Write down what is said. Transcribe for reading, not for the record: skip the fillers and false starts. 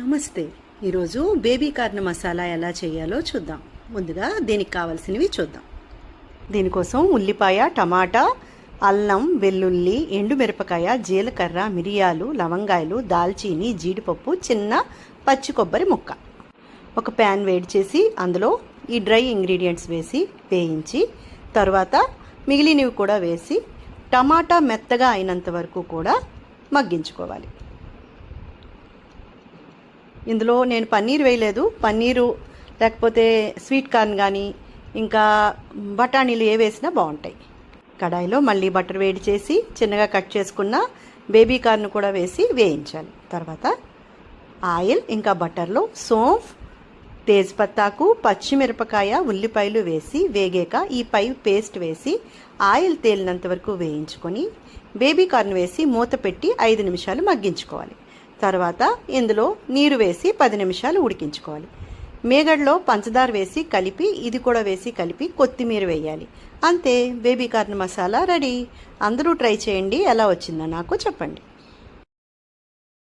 నమస్తే. ఈరోజు baby corn masala ఎలా చేయాలో చూద్దాం. ముందుగా దీనికి కావాల్సినవి చూద్దాం. దీనికోసం ఉల్లిపాయ, టమాటా, అల్లం, వెల్లుల్లి, ఎండుమిరపకాయ, జీలకర్ర, మిరియాలు, లవంగాయలు, దాల్చీని, జీడిపప్పు, చిన్న పచ్చి కొబ్బరి ముక్క. ఒక ప్యాన్ వేడి చేసి అందులో ఈ డ్రై ఇంగ్రీడియంట్స్ వేసి వేయించి తర్వాత మిగిలినవి కూడా వేసి టమాటా మెత్తగా అయినంత వరకు కూడా మగ్గించుకోవాలి. ఇందులో నేను పన్నీర్ వేయలేదు. పన్నీరు లేకపోతే స్వీట్ కార్న్ కానీ ఇంకా బఠానీలు ఏ వేసినా బాగుంటాయి. కడాయిలో మళ్ళీ బటర్ వేడి చేసి చిన్నగా కట్ చేసుకున్న బేబీ కార్న్ కూడా వేసి వేయించాలి. తర్వాత ఆయిల్ ఇంకా బటర్లో సోంఫ్, తేజ్పత్తాకు, పచ్చిమిరపకాయ, ఉల్లిపాయలు వేసి వేగాక ఈ పై పేస్ట్ వేసి ఆయిల్ తేలినంత వరకు వేయించుకొని బేబీ కార్న్ వేసి మూత పెట్టి 5 నిమిషాలు మగ్గించుకోవాలి. తర్వాత ఇందులో నీరు వేసి 10 నిమిషాలు ఉడికించుకోవాలి. మేగడలో పంచదార వేసి కలిపి ఇది కూడా వేసి కలిపి కొత్తిమీర వేయాలి. అంతే, బేబీ కార్న్ మసాలా రెడీ. అందరూ ట్రై చేయండి. ఎలా వచ్చిందో నాకు చెప్పండి.